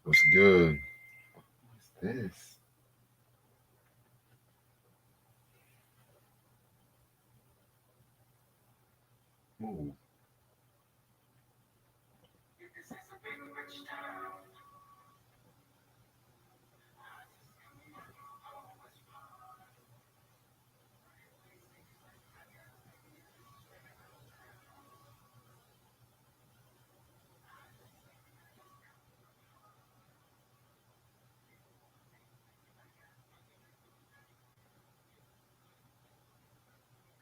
What's good? What's this? Ooh.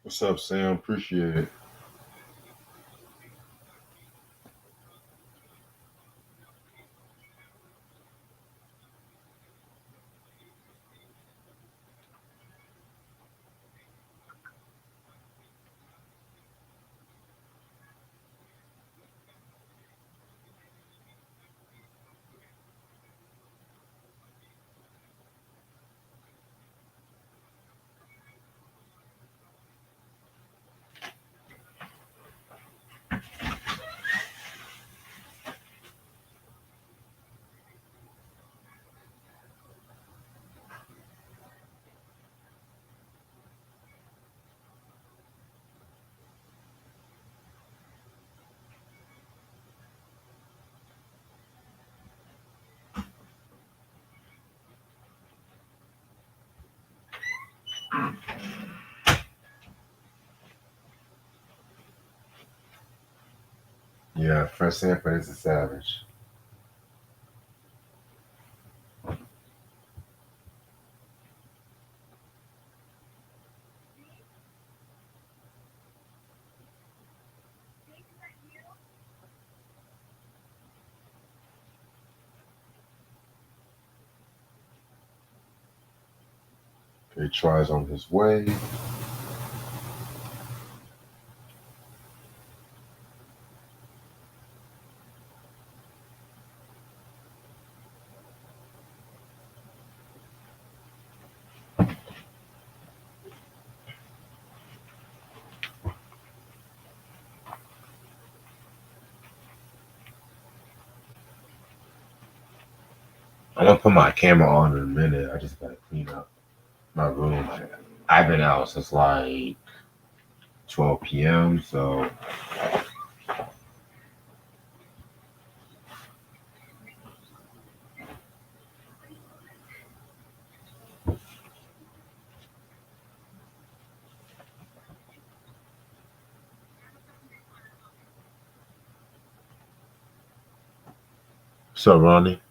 What's up, Sam? Appreciate it. Yeah, Fred Sanford is a savage. He tries on his way. I'm gonna put my camera on in a minute. I just gotta clean up my room. I've been out since like 12 p.m. So what's up, Ronnie?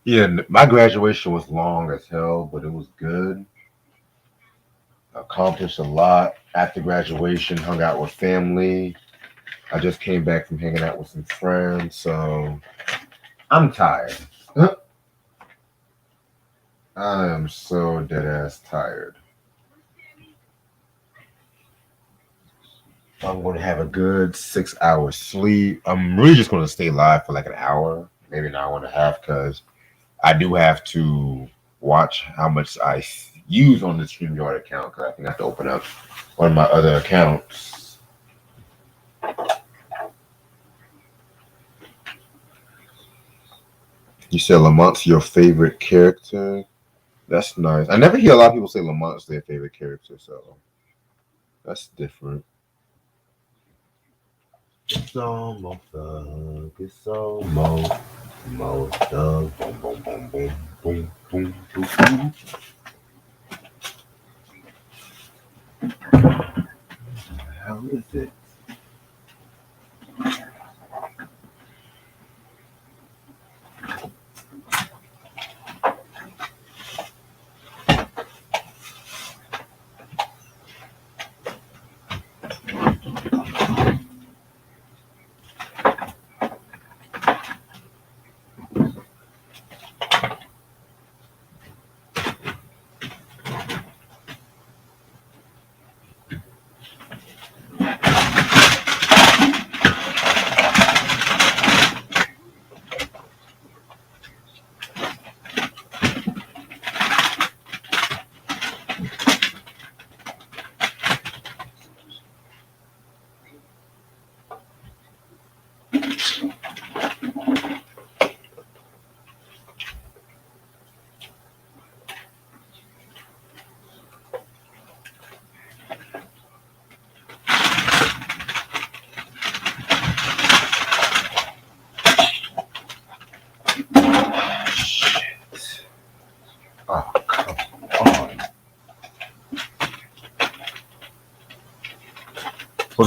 Yeah, my graduation was long as hell, but it was good. Accomplished a lot after graduation. Hung out with family. I just came back from hanging out with some friends, so I'm tired. I am so dead ass tired. I'm going to have a good 6 hours sleep. I'm really just going to stay live for like an hour, maybe an hour and a half, because I do have to watch how much use on the StreamYard account, because I think I have to open up one of my other accounts. You said Lamont's your favorite character. That's nice. I never hear a lot of people say Lamont's their favorite character, so that's different. So mo thug, it's so mo thug, boom boom boom boom boom boom boom boom. How is it?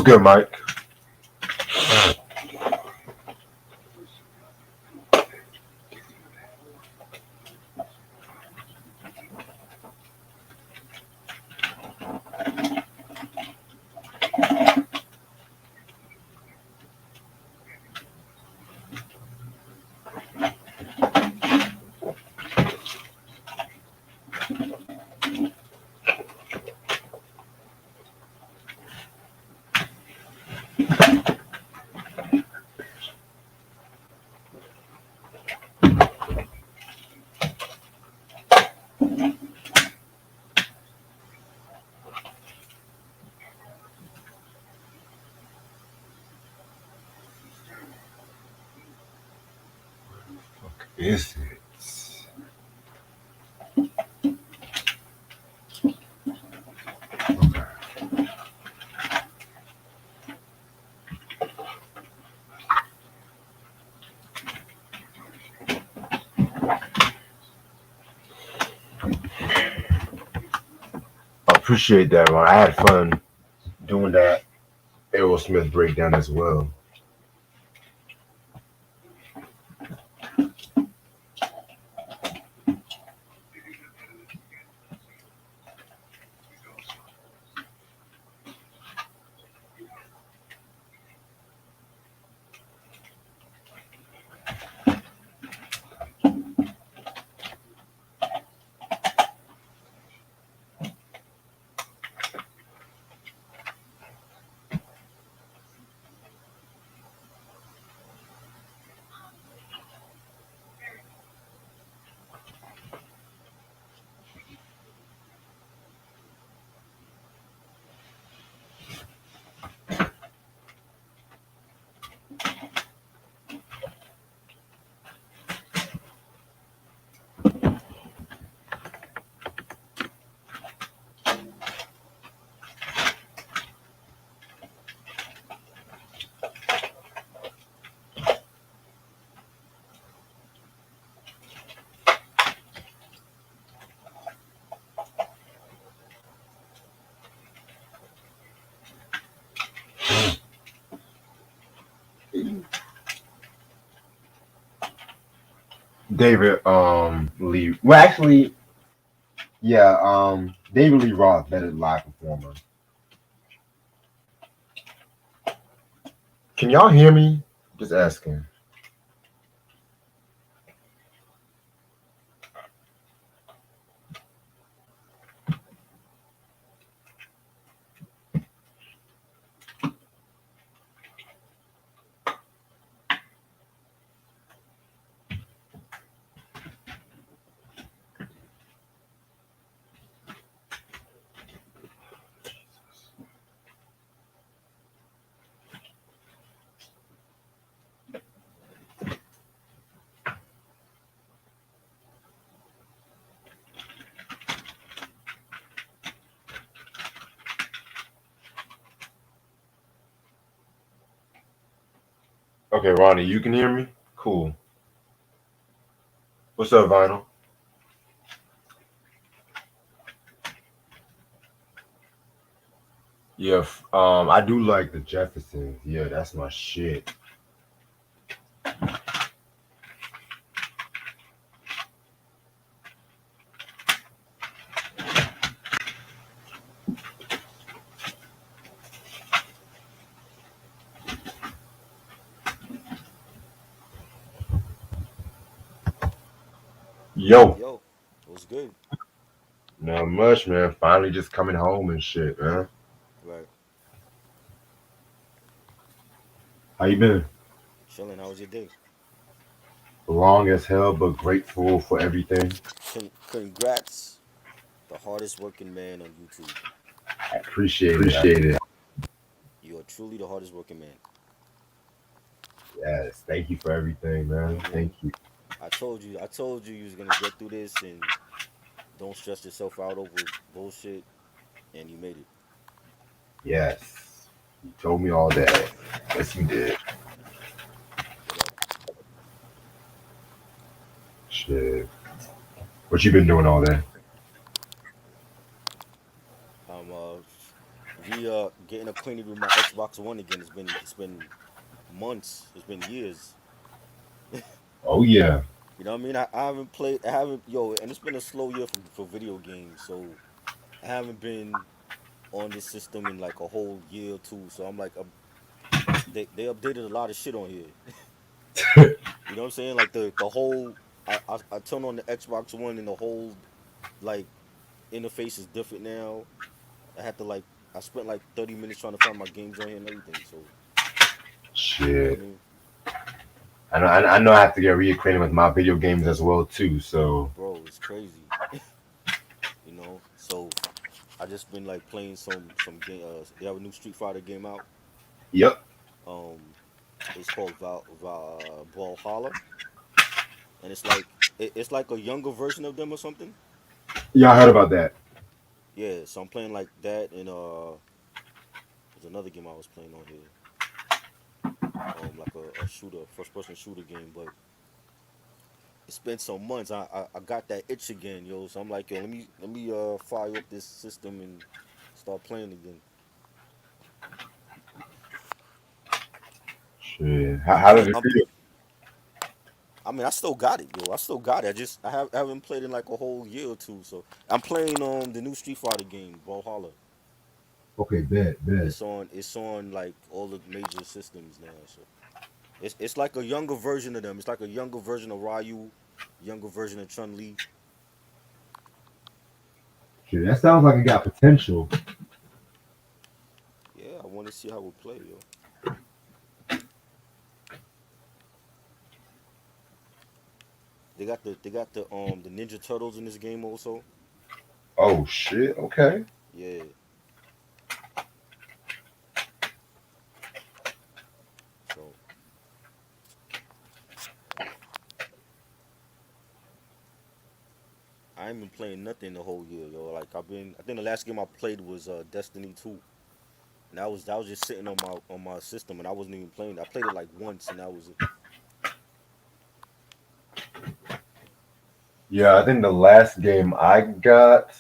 good, Mike? Is it? I appreciate that, Ron. I had fun doing that Aerosmith breakdown as well. David Lee. Well, actually, yeah. David Lee Roth, better live performer. Can y'all hear me? Just asking. Okay, Ronnie, you can hear me. Cool. What's up, Vinyl? Yeah, I do like the Jeffersons. Yeah, that's my shit. Yo, Yo, what's good? not much, man. Finally, just coming home and shit, man. Right. How you been? Chilling. How was your day? Long as hell, but grateful for everything. Congrats, the hardest working man on YouTube. I appreciate it. Appreciate it. You are truly the hardest working man. Yes, thank you for everything, man. hmm Thank you. I told you you was gonna get through this and don't stress yourself out over bullshit, and you made it. Yes, you told me all that. Yes, you did. Yep. Shit. What you been doing all day? I'm getting acquainted with my Xbox One again. It's been months. It's been years. Oh yeah. You know what I mean? I haven't played. I haven't yo, and it's been a slow year for video games. So I haven't been on this system in like a whole year or two. So I'm like, they updated a lot of shit on here. You know what I'm saying? Like the whole. I turn on the Xbox One and the whole like interface is different now. I had to like I spent like 30 minutes trying to find my games on here and everything. So you know what I Shit. mean, I know I have to get reacquainted with my video games as well too. So bro, it's crazy. You know, so I just been like playing some game. They have a new Street Fighter game out. yep. Um, it's called Brawlhalla, and it's like a younger version of them or something. Yeah, I heard about that. Yeah, so I'm playing like that, and there's another game I was playing on here. Like a shooter, first person shooter game, but it's been some months. I got that itch again, yo. So I'm like, yo, let me fire up this system and start playing again. Shit. I'm How playing. does it feel? I mean, I still got it, yo. I still got it. I haven't played in like a whole year or two. So I'm playing the new Street Fighter game, Brawlhalla. Okay, bet. It's on like all the major systems now. So it's like a younger version of them. It's like a younger version of Ryu, younger version of Chun Li. Shit, that sounds like it got potential. Yeah, I want to see how it play, yo. They got the Ninja Turtles in this game also. Oh shit. Okay. Yeah. So I ain't been playing nothing the whole year, yo. Like I think the last game I played was Destiny 2. And that was just sitting on my system and I wasn't even playing. I played it like once and that was it. Yeah, I think the last game I got,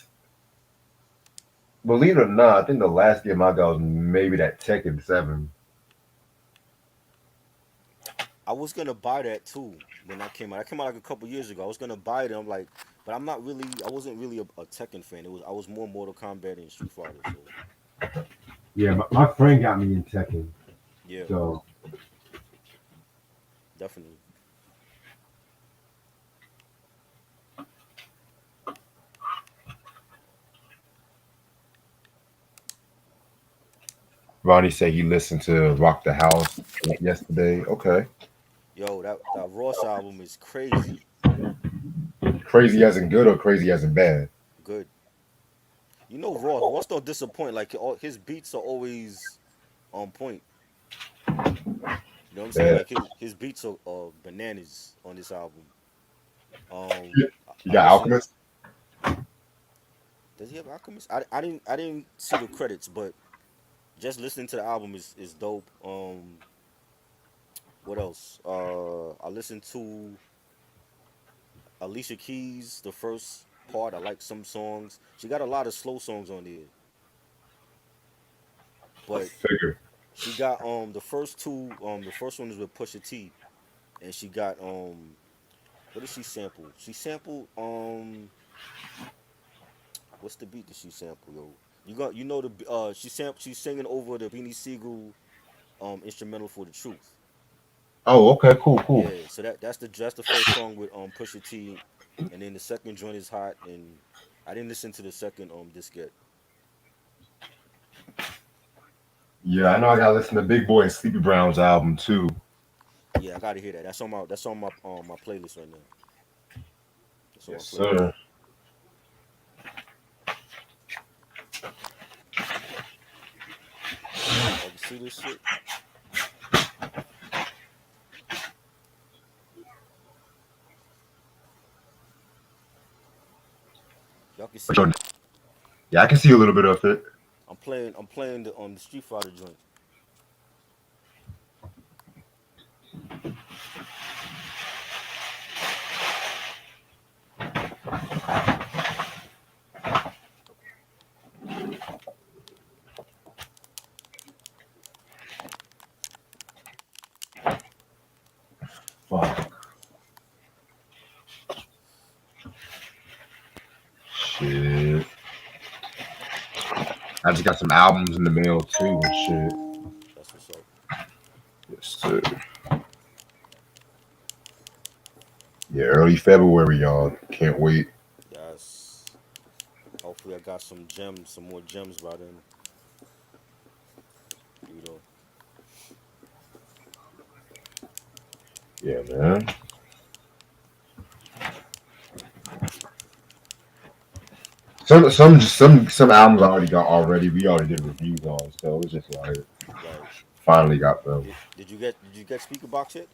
believe it or not, I think the last game I got was maybe that Tekken 7. I was gonna buy that too when that came out. That came out like a couple years ago. I was gonna buy it. I'm like, but I wasn't really a Tekken fan. I was more Mortal Kombat and Street Fighter. So Yeah, my friend got me in Tekken. yeah, So definitely. Ronnie said he listened to Rock the House yesterday. Okay. Yo, that Ross album is crazy Crazy as in good or crazy as in bad? good. You know Ross don't disappoint. Like his beats are always on point. You know what I'm saying? Bad. Like his beats are bananas on this album. Um, You I got listen. Alchemist? Does he have Alchemist? I didn't see the credits, but just listening to the album is dope. What else? I listened to Alicia Keys, the first part. I like some songs. She got a lot of slow songs on there, I but figure. she got the first two. The first one is with Pusha T, and she got what did she sample? She sampled what's the beat that she sampled, yo? You know the she's singing over the Beanie Siegel instrumental for the truth. Oh, okay, cool. Yeah, so that's the first song with Pusha T, and then the second joint is hot, and I didn't listen to the second disc yet. Yeah, I know I gotta listen to Big Boy and Sleepy Brown's album too. Yeah, I gotta hear that. That's on my playlist right now. That's on my Yes, playlist. sir. Y'all can see this shit. Y'all can see it. Yeah, I can see a little bit of it. I'm playing the Street Fighter joint. I just got some albums in the mail too and shit. That's what's up. Yes, sir. Yeah, early February, y'all. Can't wait. Yes. Hopefully, I got some gems, some more gems by then. You know. Yeah, man. Some albums I already got already. We already did reviews on, so it's just like Right. finally got them. Did you get speaker box yet?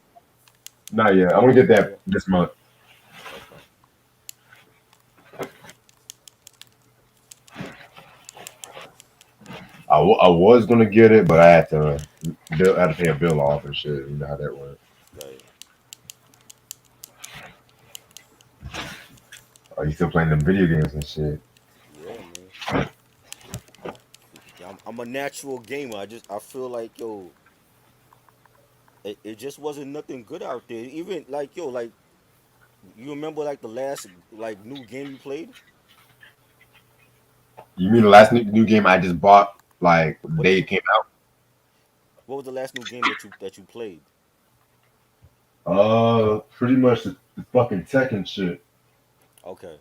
Not yet. I'm gonna get Not that yet. this month. Okay. I was gonna get it, but I had to pay a bill off and shit. You know how that went. Right. Are you still playing them video games and shit? Yeah, man. Yeah, I'm a natural gamer. I feel like yo, it just wasn't nothing good out there. Even like yo, like you remember like the last like new game you played? You mean the last new game I just bought like the What day it came what was the last new game that you played? out? Pretty much the fucking Tekken shit. Okay.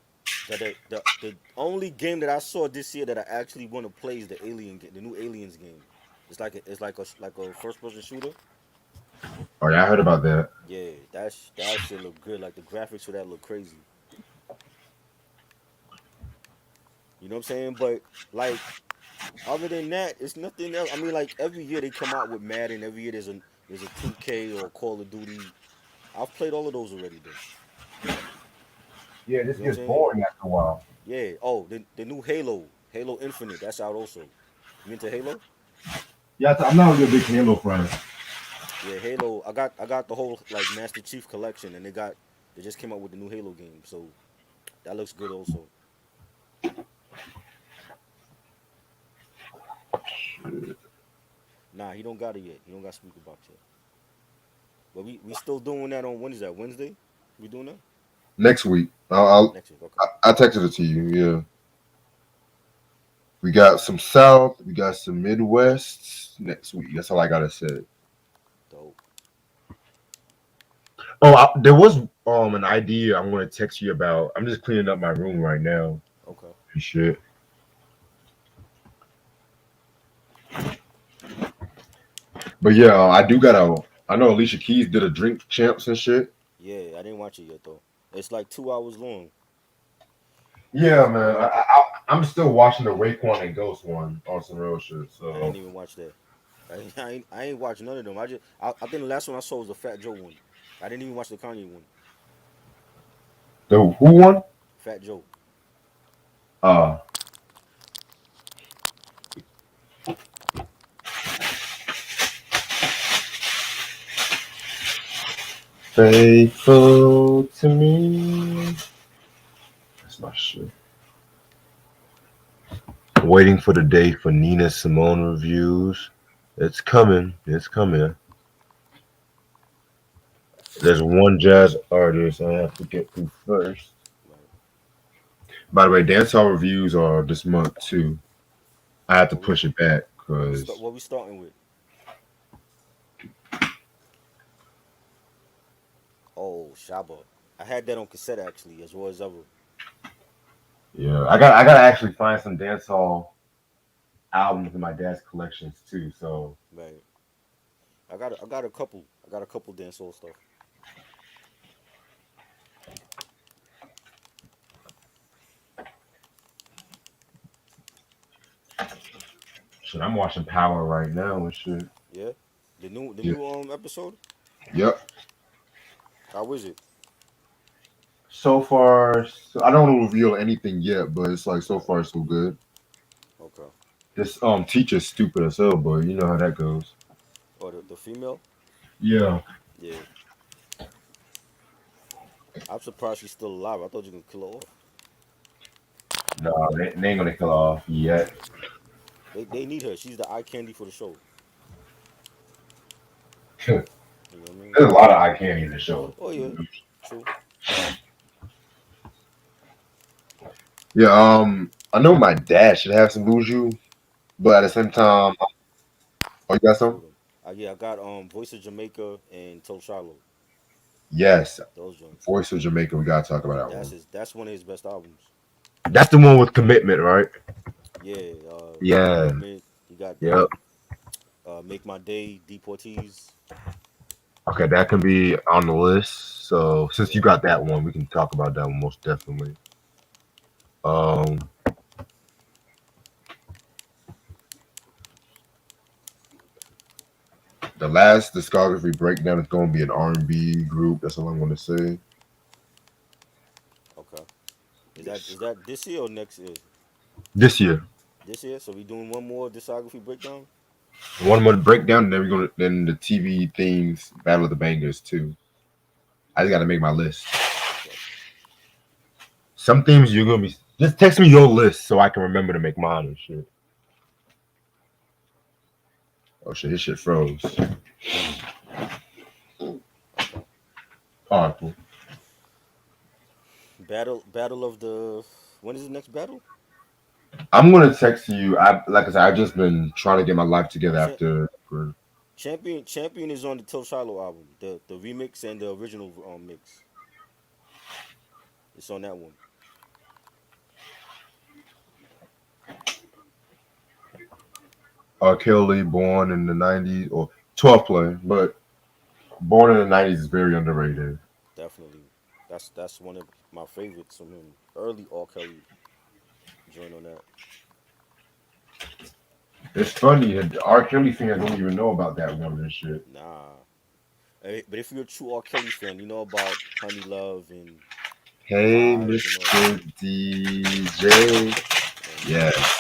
The only game that I saw this year that I actually want to play is the new Aliens game. It's like a first person shooter. Oh yeah, I heard about that. Yeah, that shit look good. Like the graphics for that look crazy. You know what I'm saying? But like other than that, it's nothing else. I mean, like every year they come out with Madden. Every year there's a 2K or Call of Duty. I've played all of those already though. Yeah, You this know what I'm gets saying? boring after a while. Yeah. Oh, the new Halo Infinite. That's out also. You into Halo? Yeah, I'm not really a big Halo fan. Yeah, Halo. I got the whole like Master Chief collection, and they just came out with the new Halo game, so that looks good also. Nah, he don't got it yet. He don't got speaker box yet. But we still doing that on when is that Wednesday? We doing that Next week, next week? Okay. I texted it to you. Yeah, we got some South, we got some Midwest next week. That's all I gotta say. Dope. Oh, there was an idea I'm gonna text you about. I'm just cleaning up my room right now. Okay. And shit. But yeah, I do gotta. I know Alicia Keys did a drink champs and shit. Yeah, I didn't watch it yet though. It's like 2 hours long. Yeah, man. I'm still watching the Raekwon and Ghost one on some real shit. I ain't So even watched that. I ain't watched none of them. I think the last one I saw was the Fat Joe one. I didn't even watch the Kanye one. the who one? Fat Joe. Uh, Faithful to me. That's my shit. Waiting for the day for Nina Simone reviews. It's coming. It's coming. There's one jazz artist I have to get through first. Right. By the way, dancehall reviews are this month too. I have to What we push it back what we start because what we starting with? Oh, Shaba. I had that on cassette actually, as well as ever. yeah, I gotta actually find some dancehall albums in my dad's collections too. So Right. I got a couple. I got a couple dancehall stuff. shit, I'm watching Power right now and shit. Yeah. The Yeah. new episode. Yep. How is it? So far, I don't want to reveal anything yet, but it's like so Right. far so good. Okay. This teacher's stupid as hell, but you know how that goes. Or the female? Yeah. Yeah. I'm surprised she's still alive. I thought you were gonna kill her off. No, they ain't gonna kill her off yet. They need her. She's the eye candy for the show. There's You know what I mean? a lot of eye candy in the show. Oh yeah. True. Yeah. I know my dad should have some Buju. But at the same I got time, oh, you got two some? of them. Yeah, I got Voice of Jamaica and Toe Shiloh. Yes. Those joints. Voice of Jamaica. We gotta talk about that one. That's one of his best albums. That's the one with commitment, right? Yeah, Yeah. Commitment. You got Yep. Make My Day, Deportees. Okay, that can be on the list. So since you Yeah. got that one, we can talk about that one most definitely. Um, the last discography breakdown is going to be an R&B group. That's all I'm going to say. Okay. Is that this year or next year? This year, This year. So we doing one more discography breakdown. one more breakdown, and then we're going to then the TV themes, Battle of the Bangers too. I just got to make my list. Okay. Some themes you're going to be just text me your list so I can remember to make mine and shit. Oh shit, his shit froze. Okay. All right, cool. Battle of the. When is the next battle? I'm gonna text you. I like I said, I've just been trying to get my life together Cha- after. Champion is on the Till Shiloh album. The remix and the original mix. It's on that one. Kelly, born in the '90s or 12 play, but born in the '90s is very underrated. Definitely. That's one of my favorites from him. Early R. Kelly joint on that. It's funny that the R. Kelly fans don't even know about that one and shit. Nah. But if you're a true R. Kelly fan, you know about Honey Love and Hey, Vibes and all that. Mr. DJ. And Yes.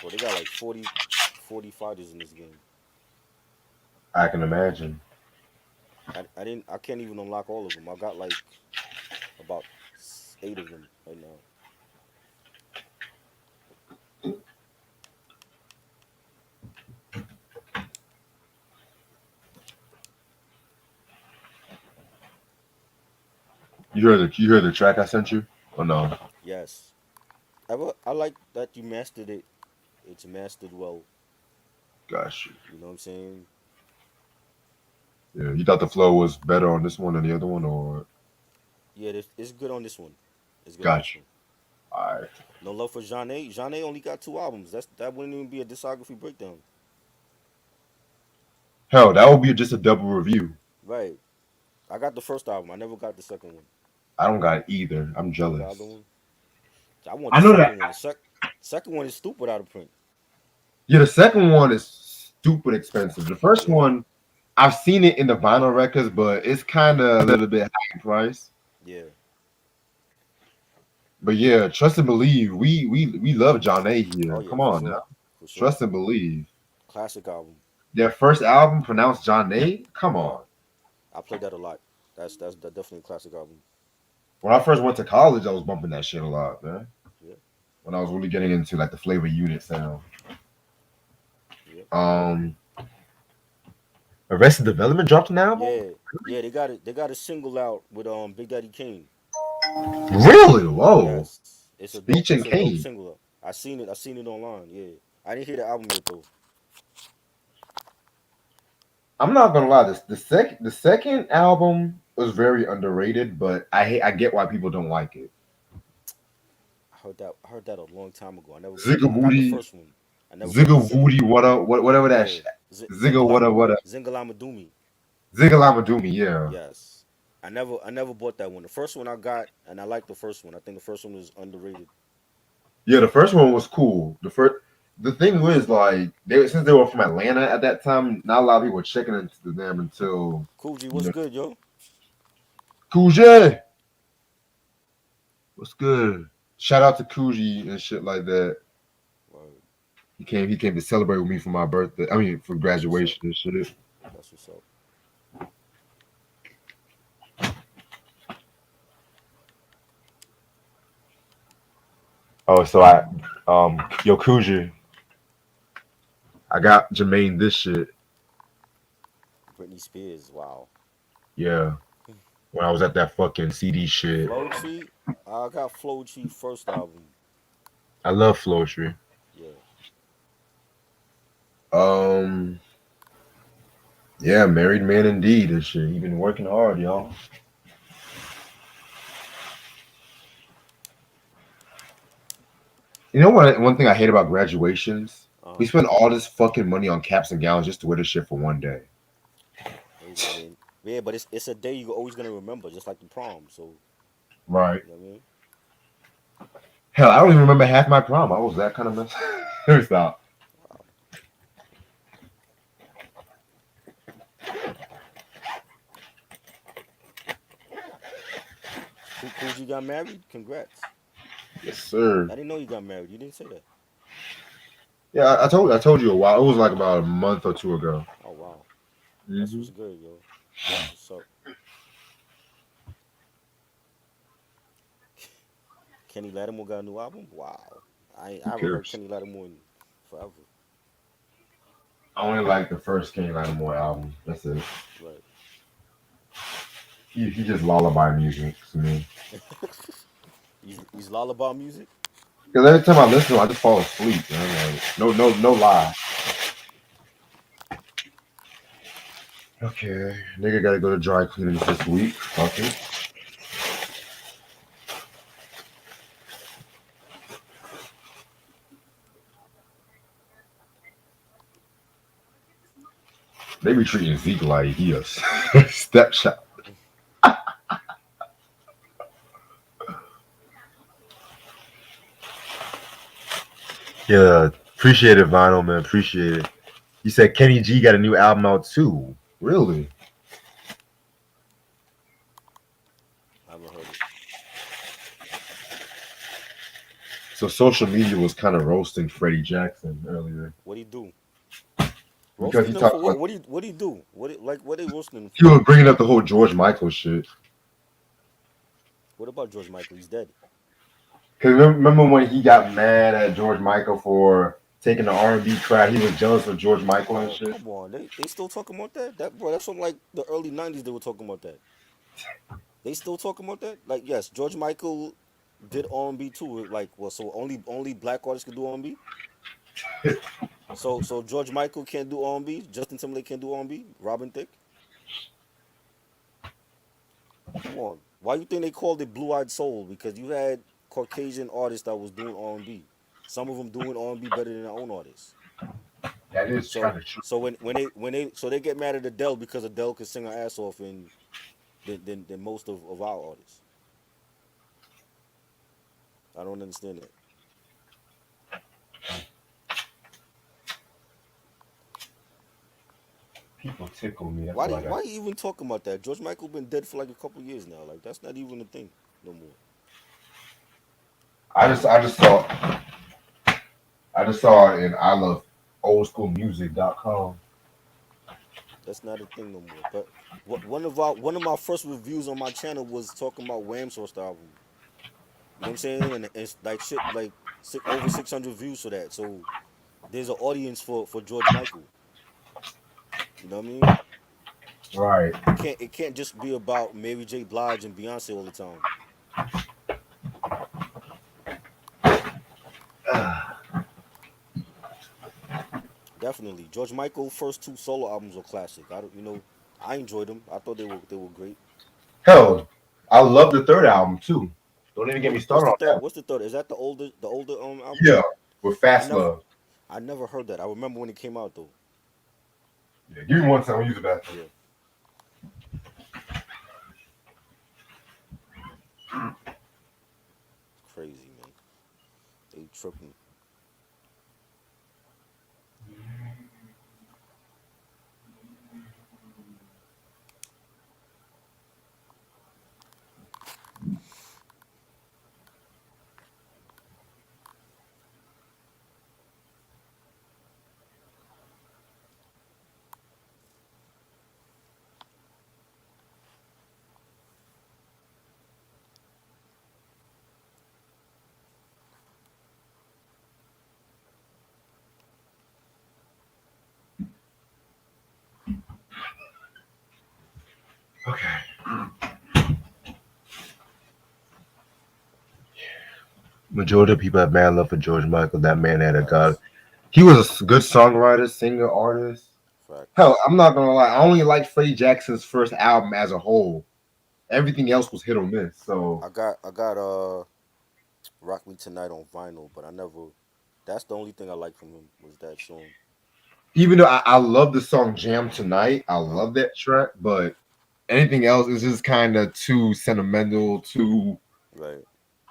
well, they got like 40 fighters in this game. I can imagine. I can't even unlock all of them. I got like about eight of them right now. You heard the track I sent you? Oh no. Yes. I like that you mastered it. It's mastered well. Gosh. You know what I'm saying? Yeah. You thought the flow was better on this one than the other one, or Yeah, it's good on this one. It's good on this gosh. one. Alright. No love for Jeanne. Jeanne only got two albums. That wouldn't even be a discography breakdown. Hell, that would be just a double review. Right. I got the first album. I never got the second one. I don't got either. I'm You never got the jealous. one. I want I the know that. second one. Second one is stupid out of print. Yeah, the second one is stupid expensive. The first Yeah. one, I've seen it in the vinyl records, but it's kind of a little bit high in price. Yeah. But yeah, trust and believe. We love John A Oh here. yeah, Come for on sure. now. For sure. Trust and believe. Classic album. Their first album pronounced John A. Come Right. on. I played that a lot. That's definitely a classic album. When I first went to college, I was bumping that shit a lot, man. Yeah. When I was really getting into like the flavor unit sound. Yeah. Um, Arrested Development dropped an album. Yeah. Yeah. They got it. They got a single out with Big Daddy Kane. Really? Whoa. Yes. It's a dope. Speech It's and a dope Kane. single. I seen it. I seen it online. Yeah. I didn't hear the album yet though. I'm not gonna lie. The second album was very underrated, but I get why people don't like it. I heard that. I heard that a long time ago. I never. Zigga I got the Woody, first one. I never got the Zigga second Woody, one. whatever that Yeah. Zigga what Zingalama Doomy. Zigga Lama Doomy, yeah. Yes. I never bought that one. The first one I got, and I like the first one. I think the first one was underrated. Yeah, the first one was cool. The thing was like since they were from Atlanta at that time, not a lot of people were checking into them until Cool G, you what's know good, yo? Coogee. What's good? Shout out to Coogee and shit like that. Word. He came to celebrate with me for my birthday. I mean for That's what's up. graduation and shit. That's what's up. Oh, so Yo Coogee, I got Jermaine this shit. Britney Spears. Wow. Yeah, when I was at that fucking CD shit. Floetry. I got Floetry first album. I love Floetry. Yeah. Um, yeah, married man indeed and shit. He been working hard, y'all. You know what? One thing I hate about graduations, we Uh-huh. spend all this fucking money on caps and gowns just to wear this shit for one day. I mean, yeah, but it's a day you're always gonna remember, just like the prom. So Right. you know what I mean. Hell, I don't even remember half my prom. I was that kind of mess. Let me stop. Wow. Coogee got married. Congrats. Yes, sir. I didn't know you got married. You didn't say that. Yeah, I told you a while. It was like about a month or two ago. Oh wow. That's Hmm. what's good, yo. That's what's up. Kenny Lattimore got a new album. Wow. I Who haven't heard cares? Kenny Lattimore in forever. I only like the first Kenny Lattimore album. That's it. Right. He just lullaby music to me. He's lullaby music. Because every time I listen to him, I just fall asleep. Man. Like, no lie. Okay, nigga got to go to dry cleaners this week. Fuck it. They be treating Zeke like he a stepchild. Yeah, appreciate it, Vinyl man. Appreciate it. He said Kenny G got a new album out too. Really? I haven't heard it. So social media was kind of roasting Freddie Jackson earlier What do you do? because he Roasting them talked for about what? What do you do? What they roasting them he for? was bringing up the whole George Michael shit. What about George Michael? He's dead. Because remember when he got mad at George Michael for taking the R&B crowd? He was jealous of George Michael and Oh shit. come on, they still talking about that? That bro, that's from like the early '90s. They were talking about that. They still talking about that? Like yes, George Michael did R&B too. Like well, so only black artists could do R&B. So George Michael can't do R&B. Justin Timberlake can't do R&B. Robin Thicke. Come on. Why you think they called it Blue Eyed Soul? Because you had Caucasian artists that was doing R&B. Some of them doing R&B better than their own artists. That is So kind of true. so when they so they get mad at Adele because Adele can sing her ass off and than most of our artists. I don't understand that. People tickle me. That's Why what do I you, got. why you even talking about that? George Michael been dead for like a couple years now. Like that's not even a thing no more. I just saw it in I love oldschoolmusic.com. That's not a thing no more. But one of my first reviews on my channel was talking about Wham's first album. You know what I'm saying? And it's like shit like over 600 views for that. So there's an audience for George Michael. You know what I mean? Right. It can't just be about Mary J. Blige and Beyonce all the time. Definitely, George Michael first two solo albums were classic. I don't, I enjoyed them. I thought they were great. Hell, I love the third album too. Don't even get me What's started the on third? that. What's the third? Is that the older album? Yeah, with I Fast never Love. I never heard that. I remember when it came out though. Yeah, give me one second. I'll use the bathroom. Yeah, it's crazy man. They tripping. Okay. Majority of people have mad love for George Michael. That man had a god. Facts. He was a good songwriter, singer, artist. Facts. Hell, I'm not gonna lie. I only like Freddie Jackson's first album as a whole. Everything else was hit or miss. So I got Rock Me Tonight on vinyl, but I never. That's the only thing I like from him was that song. even though I love the song Jam Tonight, I Uh, love that track, but anything else is just kind of too sentimental, too right,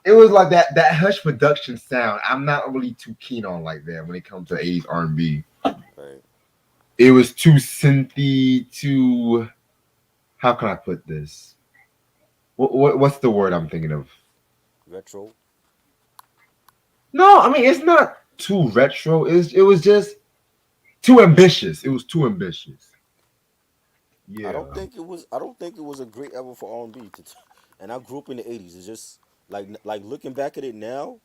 it was like that Hush production sound. I'm not really too keen on like that when it comes to 80s R&B. right. It was too synthy, too how can I put this? What's the word I'm thinking of? Retro. No, I mean it's not too retro. It was just too ambitious. It was too ambitious. I Yeah. don't think it was. I don't think it was a great era for R&B. And I grew up in the '80s. It's just like looking back at it now,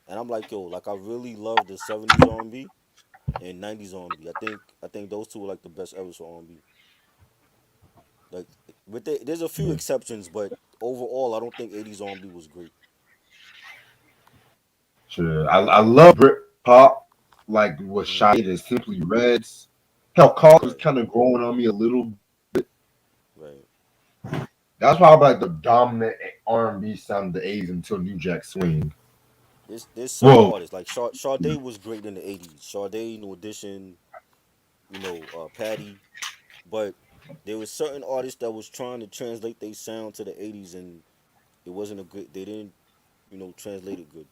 and I'm like, yo, like I really love the '70s R&B and '90s R&B. I think those two are like the best eras for R&B. Like, there's a few Yeah. exceptions, but overall, I don't think '80s R&B was great. Sure. I love Brit pop, like with Hmm. Shade and Simply Reds. Hell, Call was Right, kind of growing on me a little. right. That's probably like the dominant R&B sound of the '80s until New Jack Swing. There's some Well, artists like Sade was great in the '80s. Sade, New Edition, Patty. But there was certain artists that was trying to translate their sound to the '80s, and it wasn't a good. They didn't, translate it good.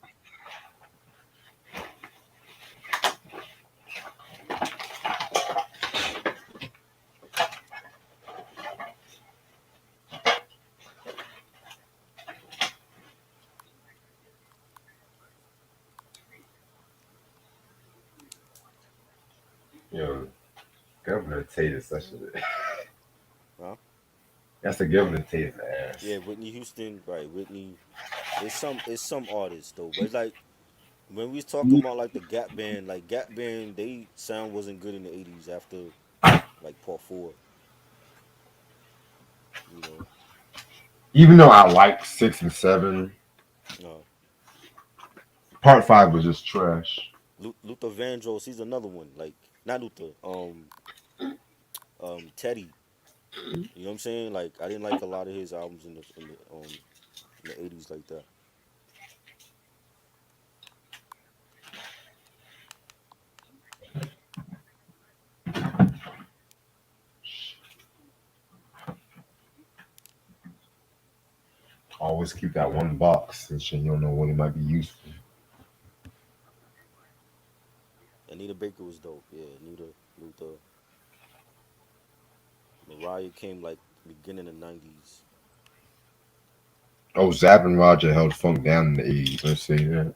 yo, Governor Tate is such a Huh? that's a Governor Tate ass. Yeah, Whitney Houston, right? Whitney. It's some artists though, but it's like when we was talking about like the Gap Band, like Gap Band, they sound wasn't good in the '80s after like Part Four. You know, Even though I like 6 and 7, uh, Part 5 was just trash. Luther Vandross, he's another one. Like not Luther, Teddy. You know what I'm saying? Like I didn't like a lot of his albums in the '80s like that. Always keep that one box and shit. You don't know when it might be useful. Anita Baker was dope. Yeah, Anita, Luther, Mariah came like beginning of '90s. Oh, Zapp and Roger held funk down in the '80s. Let's see that.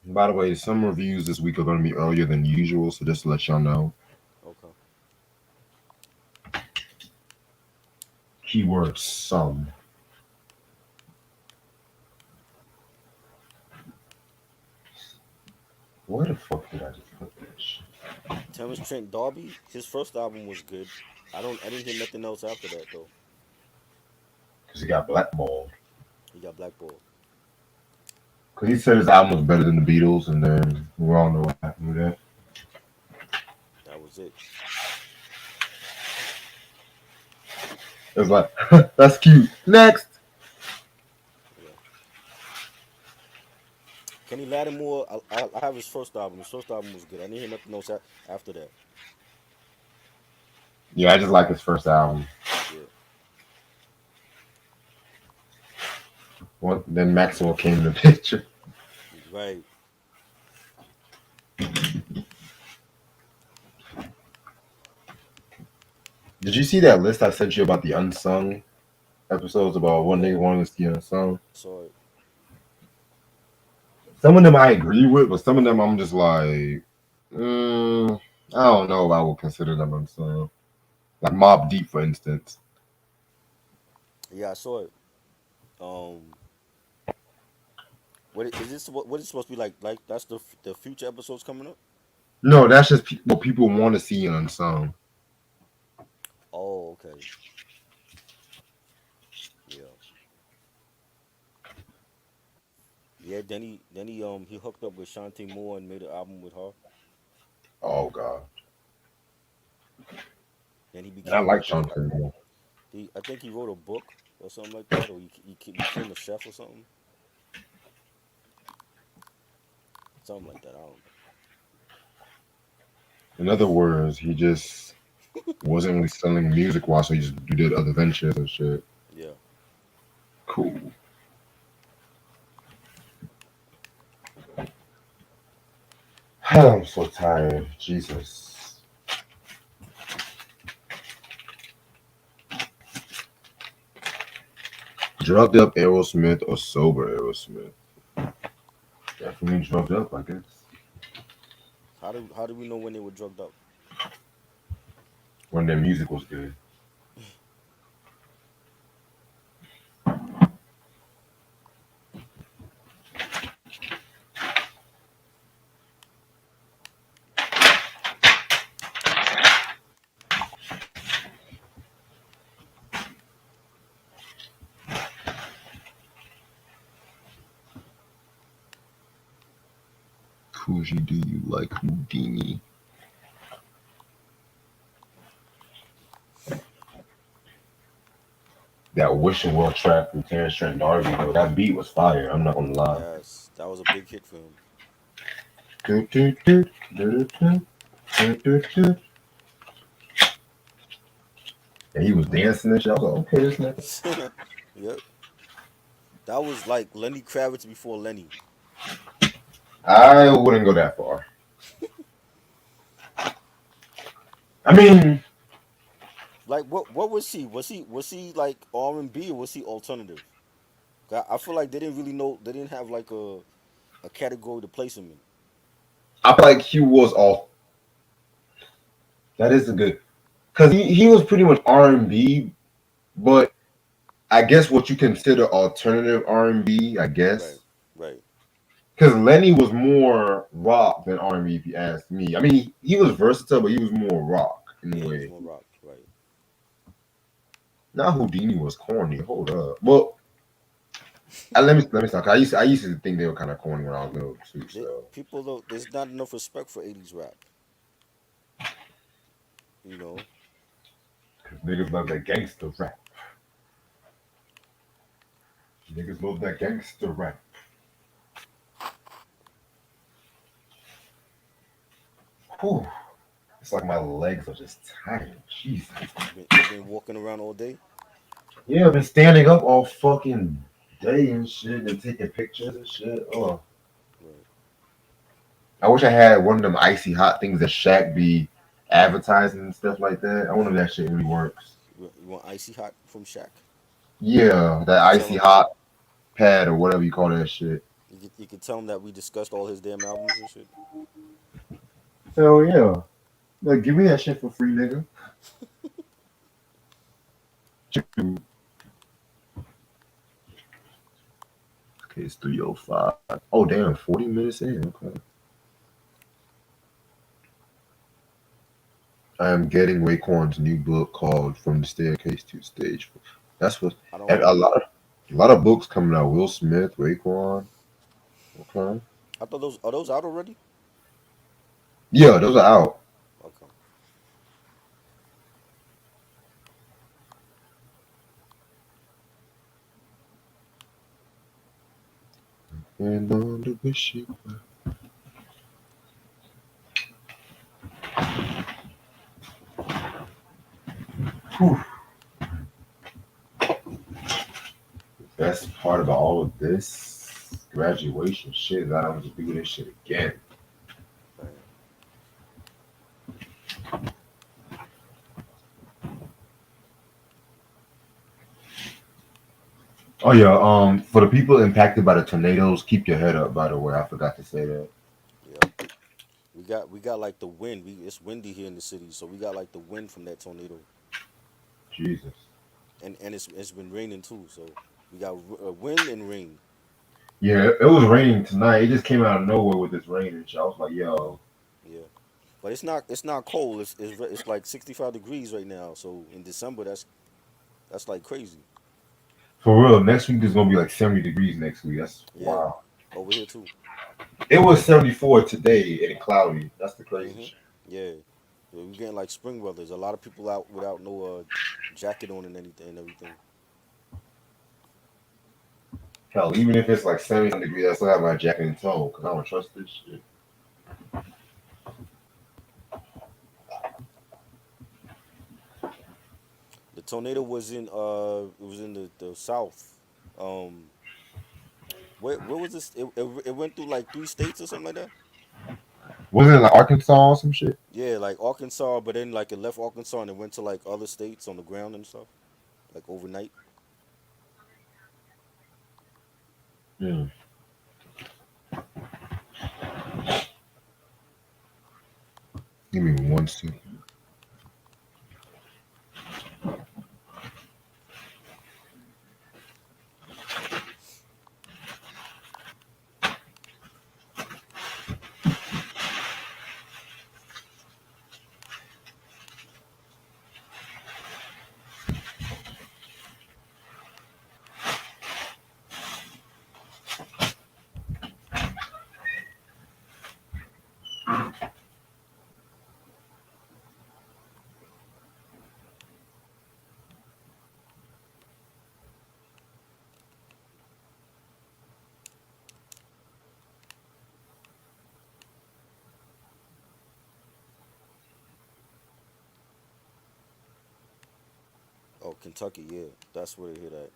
By the way, some reviews this week are going to be earlier than usual, so just to let y'all know. Okay. Keyword some. Where the fuck did I just put this? Terrence Trent D'Arby, his first album was good. I didn't hear nothing else after that though. Because he got blackballed. He got blackballed. Because he said his album was better than the Beatles, and then we all know what happened with that. That was it. It was like, that's cute. Next. Yeah. Kenny Lattimore, I have his first album. His first album was good. I didn't hear nothing else after that. Yeah, I just like his first album. Yeah. Then Maxwell came in the picture. Right. Did you see that list I sent you about the unsung episodes about one Yeah. nigga wanting to see unsung? So Some of them I agree with, but some of them I'm just like, I don't know if I would consider them unsung. Like Mob Deep, for instance. Yeah, I saw it. Um, is this? What is supposed to be like? Like that's the future episodes coming up. No, that's just what people want to see unsung. Oh, okay. Yeah, yeah. Then he hooked up with Shantae Moore and made an album with her. Oh god, Then he and I became like like a. Sean Kimball. I think he wrote a book or something like that, or he became a chef or something, something like that. I don't In other words, he just wasn't really selling music while, so he just did other ventures and shit. know. Yeah. Cool. I'm so tired. Jesus. Drugged up Aerosmith or sober Aerosmith? Definitely drugged up, I guess. How do we know when they were drugged up? When their music was good. Coogee, do you like Houdini? That Wishing Well track from Terrence Trent D'Arby, though, that beat was fire. I'm not gonna lie. Yes, that was a big hit for him. Do, do, do, do, do, do, do, do. And he was dancing and shit. I was like, okay, this nigga. Yep. That was like Lenny Kravitz before Lenny. I wouldn't go that far. I mean, Like what was he? Was he like R&B or was he alternative? I feel like they didn't really know. They didn't have like a category to place him in. I feel like he was all. That is a good. Because he was pretty much R&B, but I guess what you consider alternative R&B, I Right. guess. Right. Because Lenny was more rock than R&B, if you ask me. I mean, he was versatile, but he was more rock in a Yeah, he was way. more rock. Right. Not Houdini was corny. Hold up. Well, let me stop. I used to think they were kind of corny when I was little too. So People though, there's not enough respect for '80s rap. You know. because niggas love that gangster rap. Niggas love that gangster rap. Whew. It's like my legs are just tired. Jesus. You been walking around all day. Yeah, I've been standing up all fucking day and shit and taking pictures and shit. Oh, Right. I wish I had one of them icy hot things that Shaq be advertising and stuff like that. I wonder if that shit really works. You want icy hot from Shaq? Yeah, that You could tell icy him. hot pad or whatever you call that shit. You could tell him that we discussed all his damn albums and shit. Hell yeah. Like, give me that shit for free, nigga. Okay, it's 3:05. Oh, damn, 40 minutes in. Okay. I am getting Raekwon's new book called From the Staircase to Stage. That's what, I don't. and a lot of books coming out. Will Smith, Raekwon. Okay. I thought those are those out already. Yeah, those are out. Okay. And on the wish you whew. Best part about all of this graduation shit is I don't have to do this shit again. Right. Oh yeah, for the people impacted by the tornadoes, keep your head up. By the way, I forgot to say that. Yep. We got like the wind. It's windy here in the city, so we got like the wind from that tornado. Jesus. and it's been raining too. So we got wind and rain. Yeah, it was raining tonight. It just came out of nowhere with this rain and shit. I was like, yo, Yeah, but it's not cold. It's like 65 degrees right now. So in December, that's like crazy. for real. Next week is gonna be like 70 degrees next week. That's Yeah, wow. over here too. It was 74 today and cloudy. That's the crazy Mhm. shit. Yeah. Yeah, we're getting like spring weather. There's a lot of people out without no jacket on and anything and everything. Hell, even if it's like 70 degrees, I still have my jacket in tow because I don't trust this shit. The tornado was in it was in the south. Um, where was this? It went through like three states or something like that. Wasn't it like Arkansas or some shit? Yeah, like Arkansas, but then like it left Arkansas and it went to like other states on the ground and stuff, like overnight. Hmm. Give me one second. Oh, Kentucky, yeah, that's where they hit at.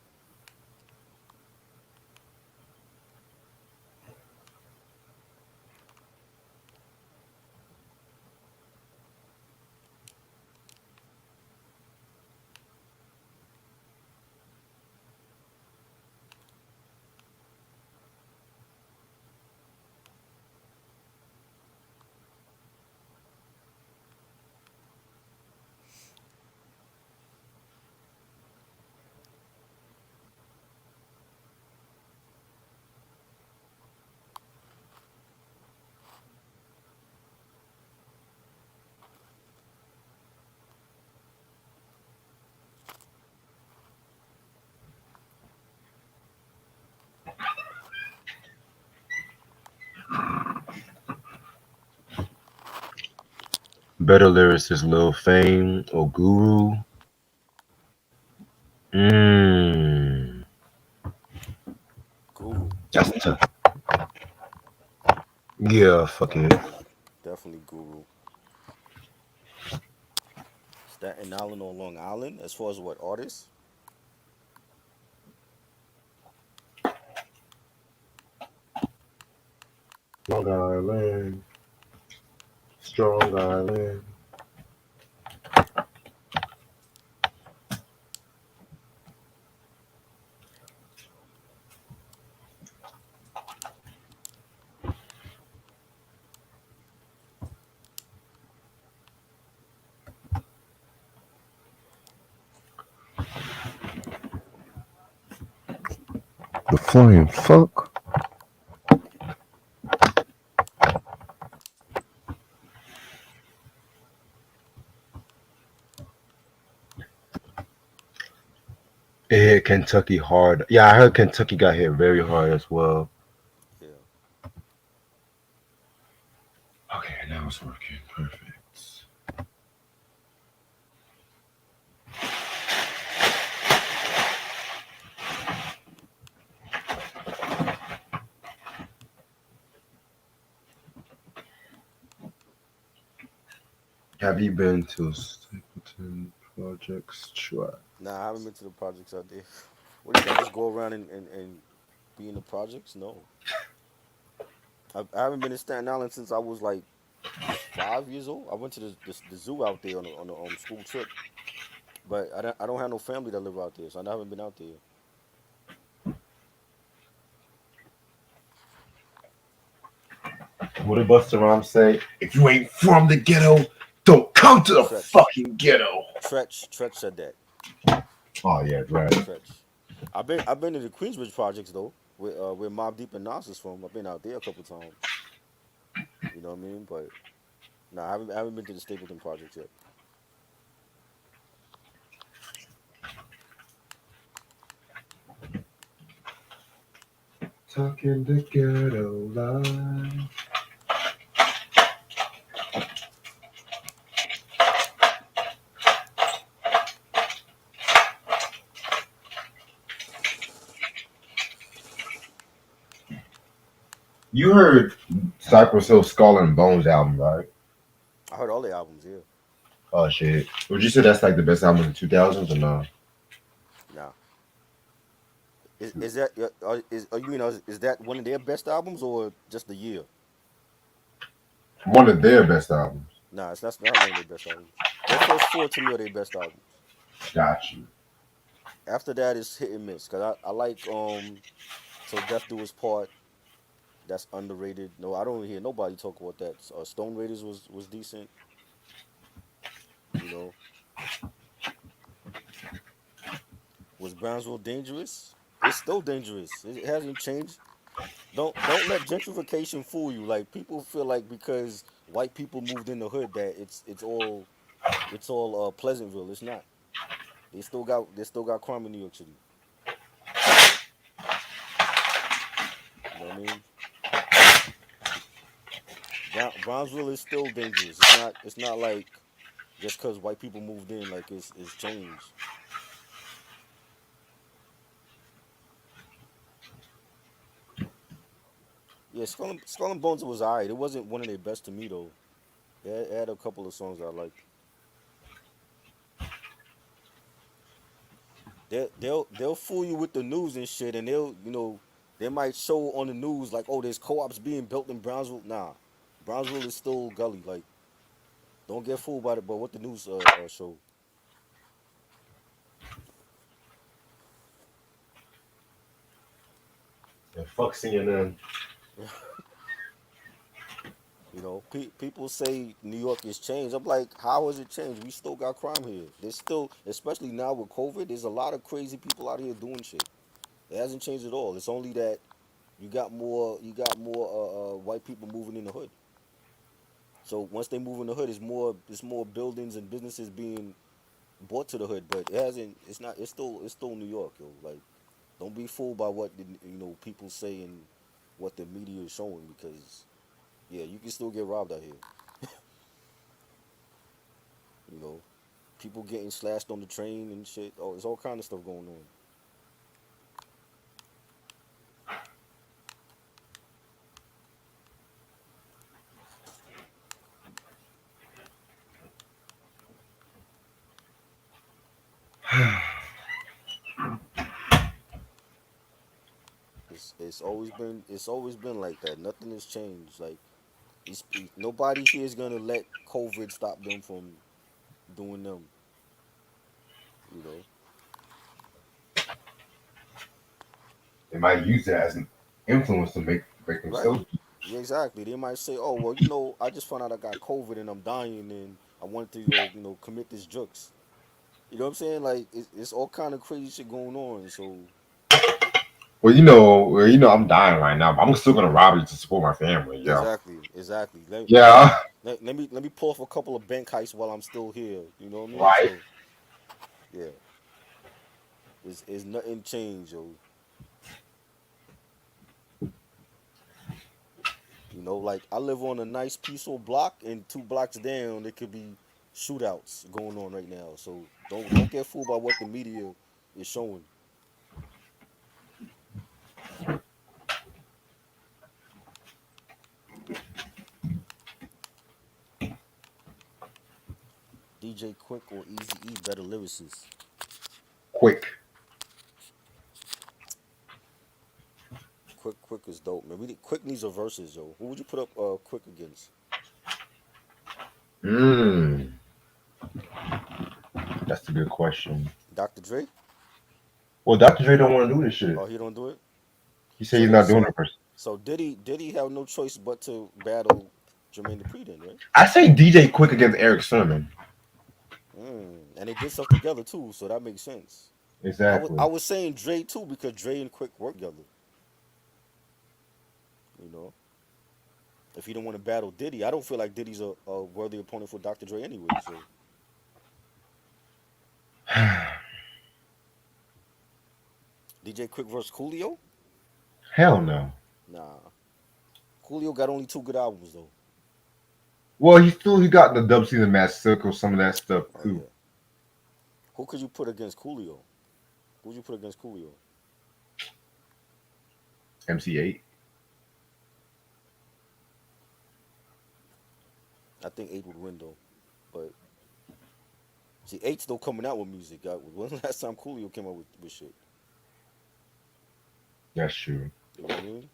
Better lyricist Lil Fame or Guru? Mmm. Guru, That's tough. Yeah, fuck it. definitely Guru. Staten Island or Long Island, as far as what artists? Long Island. Strong Island. The flying fuck. It hit Kentucky hard. Yeah, I heard Kentucky got hit very hard as well. Yeah. Okay, now it's working. Perfect. Have you been to Stapleton Projects Track? Nah, I haven't been to the projects out there. What do you think? Just go around and be in the projects? No, I haven't been to Staten Island since I was like 5 years old. I went to the zoo out there on a school trip, but I don't have no family that live out there, so I haven't been out there. What did Busta Rhymes say? If you ain't from the ghetto, don't come to the Tretch, fucking ghetto. Tretch said that. Oh yeah, right. Stretch. I've been to the Queensbridge projects though, where Mobb Deep and Nas is from. I've been out there a couple times. You know what I mean? But no, I haven't been to the Stapleton projects yet. Talking the ghetto line. You heard Cypress Hill Skull and Bones album, right? I heard all the albums. Yeah. Oh shit. Would you say that's like the best album in the 2000s or no? Nah. Is that you mean is that one of their best albums or just the year? One of their best albums. Nah, that's not one of their best albums. Their first four to me are their best albums. Got you. After that it's hit and miss. Cause I like Till Death Do Us Part. That's underrated. No, I don't hear nobody talk about that. Stone Raiders was decent. You know, was Brownsville dangerous? It's still dangerous. It hasn't changed. Don't let gentrification fool you. Like people feel like because white people moved in the hood that it's all Pleasantville. It's not. They still got crime in New York City. You know what I mean? Brownsville is still dangerous. It's not like just because white people moved in like it's changed. Yeah, Skull and Bones was alright. It wasn't one of their best to me though. It had a couple of songs I liked. They'll fool you with the news and shit, and they might show on the news like, oh, there's co-ops being built in Brownsville. Nah, Brownsville is still gully. Like, don't get fooled by it. But what the news show, And fuck CNN. people say New York has changed. I'm like, how has it changed? We still got crime here. There's still, especially now with COVID, there's a lot of crazy people out here doing shit. It hasn't changed at all. It's only that you got more white people moving in the hood. So once they move in the hood, it's more buildings and businesses being brought to the hood. But it hasn't. It's not. It's still New York, yo. Like, don't be fooled by what people say and what the media is showing because yeah, you can still get robbed out here. You know, people getting slashed on the train and shit. Oh, there's all kind of stuff going on. It's always been like that. Nothing has changed. Like nobody here is gonna let COVID stop them from doing them. You know. They might use that as an influence to make Right. themselves. Yeah, exactly. They might say, "Oh, well, I just found out I got COVID and I'm dying, and I wanted to, commit this drugs." You know what I'm saying? Like, it's all kind of crazy shit going on. So, I'm dying right now, but I'm still gonna rob you to support my family. Yeah. exactly, exactly. Yeah. Let me pull off a couple of bank heists while I'm still here. You know what I mean? Right. So, yeah, it's nothing changed, yo. Like I live on a nice peaceful block, and 2 blocks down there could be shootouts going on right now. So don't get fooled by what the media is showing. DJ Quick or Easy E better lyricists? Quick. Quick is dope, man. Quick needs a verses, yo. Who would you put up Quick against? Mm, that's a good question. Dr. Dre? Well, Dr. Dre don't want to do this shit. Oh, he don't do it. He said he's So not doing so it for. so did he have no choice but to battle Jermaine Dupri then, right? I say DJ Quick against Eric Sermon. And they did stuff together too, so that makes sense. I Exactly. was saying Dre too because Dre and Quick work together. You know, if he don't want to battle Diddy, I don't feel like Diddy's a worthy opponent for Dr. Dre anyway. So DJ Quick versus Coolio? Hell no. Nah, Coolio got only two good albums though. Well, he got the dub season match circle, some of that stuff Oh too. yeah. Who could you put against Coolio? Who would you put against Coolio? MC8. I think Eight would win though. But see, Eight's still coming out with music. When was the last time Coolio came out with shit? That's true. You know what I mean?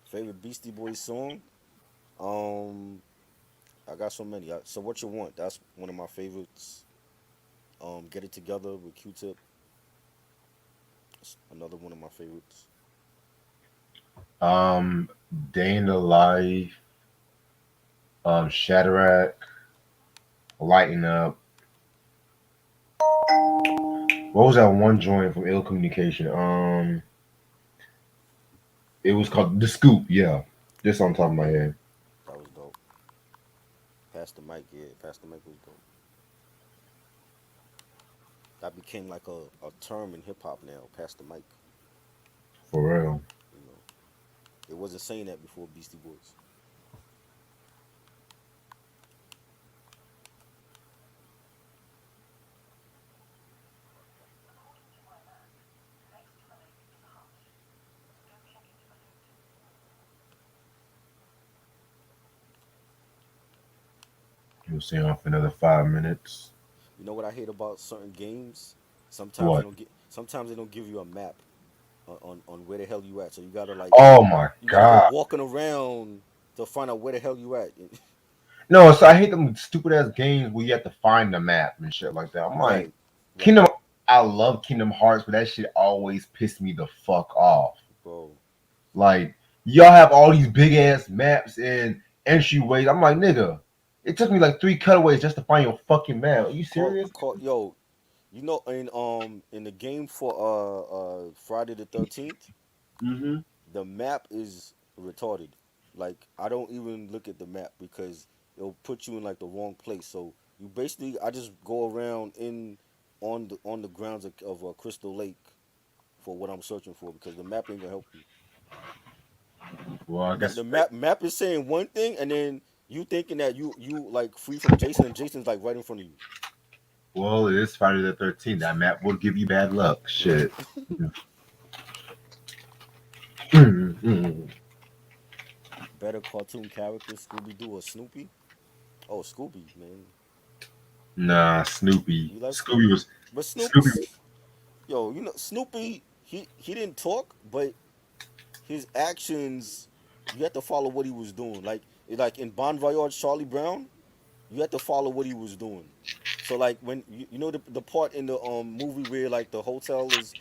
Favorite Beastie Boys song? Um, I got so many. So what you want? That's one of my favorites. Get It Together with Q-Tip. That's another one of my favorites. Um, Day in the Life, Shadrach, Lighten Up. What was that one joint from Ill Communication? It was called The Scoop. Yeah, just on top of my head. That was dope. Pass the mic, yeah. Pass the mic was dope. That became like a term in hip hop now. Pass the mic. For real. You know, it wasn't saying that before Beastie Boys. We'll stay on for another 5 minutes. You know what I hate about certain games? Sometimes they What? don't get. Sometimes they don't give you a map on where the hell you at. So Oh my you gotta go god. walking around to find out where the hell you at. No, so I hate them stupid ass games where you have to find the map and shit like that. I'm like, Right, right, Kingdom. I love Kingdom Hearts, but that shit always pissed me the fuck off. bro. Like, y'all have all these big ass maps and entryways. I'm like, nigga, it took me like 3 cutaways just to find your fucking map. Are you serious? Yo, you know in the game for Friday the 13th, Mm-hmm. the map is retarded. Like I don't even look at the map because it'll put you in like the wrong place. So you basically I just go around in on the grounds of Crystal Lake for what I'm searching for because the map ain't gonna help you. Well, I The guess. map is saying one thing and then you thinking that you like free from Jason and Jason's like right in front of you. Well, it is Friday the 13th. That map will give you bad luck. Right. Shit. Mm-hmm. Better cartoon character, Scooby Doo or Snoopy? Oh, Scooby, man. Nah, Snoopy. You like Scooby Snoopy? was But Snoopy, Scooby. yo, you know Snoopy, he didn't talk, but his actions, you had to follow what he was doing. Like in Bon Voyage, Charlie Brown, you had to follow what he was doing. So like when you know the part in the movie where like the hotel is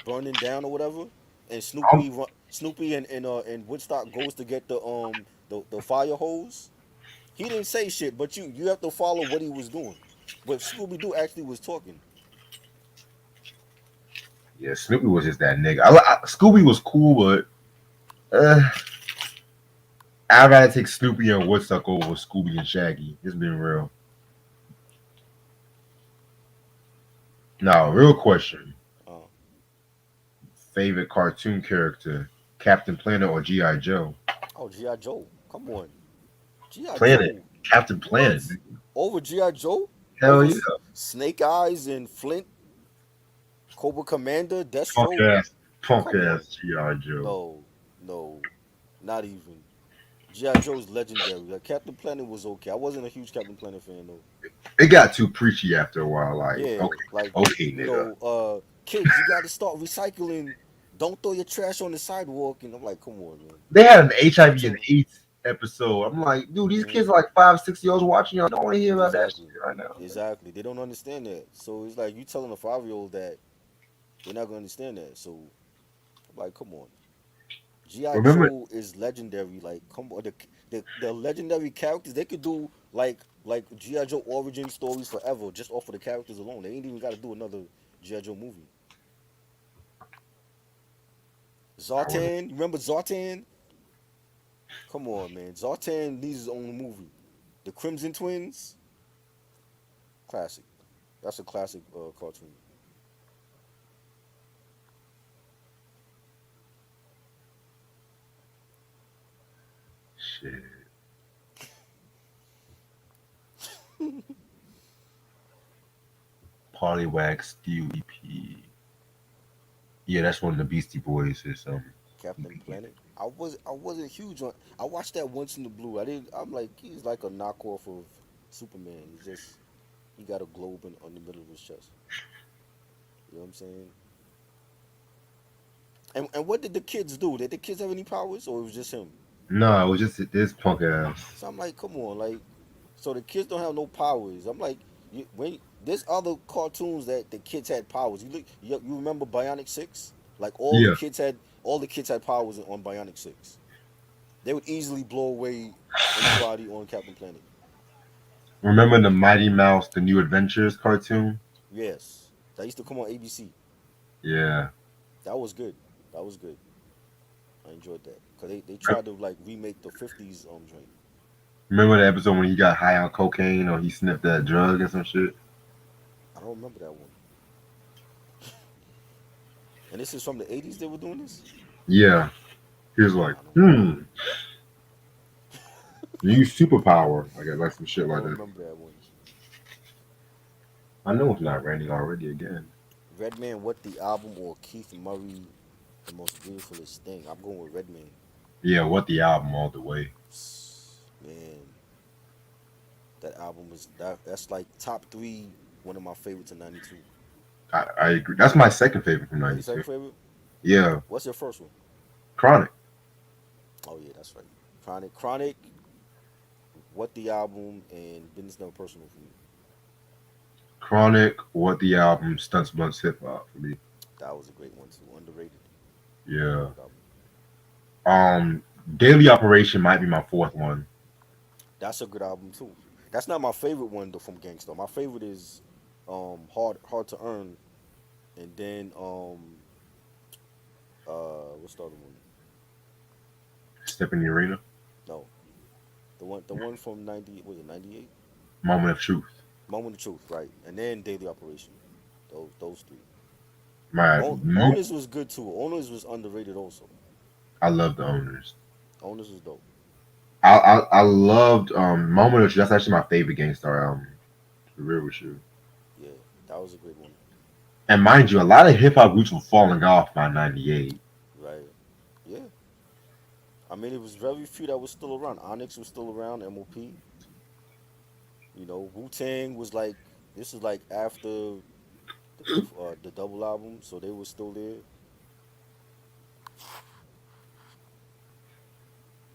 burning down or whatever, and I'm, Snoopy and Woodstock goes to get the fire hose. He didn't say shit, but you have to follow what he was doing. But Scooby Doo actually was talking. yeah, Snoopy was just that nigga. Scooby was cool, but I'd rather take Snoopy and Woodstock over Scooby and Shaggy. Just being real. Now, real question: Uh, favorite cartoon character, Captain Planet or GI Joe? oh, GI Joe, come on, GI Planet, Joe, Captain what? Planet. Over GI Joe? Hell Over yeah, Snake Eyes and Flint, Cobra Commander, punk Deathstroke? punk Come on, ass GI Joe. no, no, not even. GI Joe's legendary. Like Captain Planet was okay. I wasn't a huge Captain Planet fan though. It got too preachy after a while. Like, Yeah, okay, like okay, you nigga. know, kids, you got to start recycling. Don't throw your trash on the sidewalk. And I'm like, come on, man. They had an You HIV and tell AIDS episode. I'm like, dude, these them. kids are like 5, 6 years old watching y'all. Don't want to hear about that shit Exactly. right now. Exactly. They don't understand that. So it's like you telling a 5-year old that they're not gonna understand that. So I'm like, come on. G.I. Remember, Joe is legendary. Like, come on, the legendary characters they could do like Like G.I. Joe origin stories forever, just off of the characters alone. They ain't even got to do another G.I. Joe movie. I would. Zartan, you remember Zartan? Come on, man. Zartan needs his own movie. The Crimson Twins, classic. That's a classic cartoon. Shit. Poliwag Steel EP. Yeah, that's one of the Beastie Boys. Is Captain Planet. I wasn't huge on. I watched that once in the blue. I didn't. I'm like he's like a knockoff of Superman. He's just he got a globe on the middle of his chest. You know what I'm saying? And what did the kids do? Did the kids have any powers, or it was just him? no, it was just this punk ass. So I'm like, come on, like, so the kids don't have no powers. I'm like, when there's other cartoons that the kids had powers. You remember Bionic Six? Like Yeah. all the kids had powers on Bionic Six. They would easily blow away anybody on Captain Planet. Remember the Mighty Mouse, the New Adventures cartoon? Yes, that used to come on ABC. Yeah. That was good. That was good. I enjoyed that because they tried to like remake the '50s joint. Remember the episode when he got high on cocaine or he sniffed that drug or some shit? I don't remember that one. And this is from the '80s. They were doing this. Yeah. He was like, I don't. use superpower. I got like some shit I like don't that. remember that one. I know it's not raining already again. Redman, what the album or Keith Murray, the most beautifulest thing? I'm going with Redman. Yeah, what the album all the way. Man, that album is that's like top three. One of my favorites in '92. I agree. That's my second favorite from That's your second '92. favorite. Yeah, What's your first one? Chronic. Oh yeah, that's right. Chronic, what the album, and Business Never Personal for me. Chronic, what the album, Stunts Blunts Hip Hop for me. That was a great one too. Underrated. Yeah. Good album. Daily Operation might be my fourth one. That's a good album too. That's not my favorite one though from Gangsta. My favorite is Hard to Earn, and then what's the other one? Step in the Arena, No, the one from '90 was it '98? Moment of Truth. Moment of Truth, right? And then Daily Operation. Those three. My Owners was good too. Owners was underrated also. I love the Owners. Owners was dope. I loved Moment of Truth. That's actually my favorite Gangstar album. To be real with you. Yeah, that was a great one. And mind you, a lot of hip hop groups were falling off by '98. Right. Yeah. I mean, it was very few that was still around. Onyx was still around. MOP. You know, Wu Tang was like this is like after the double album, so they were still there.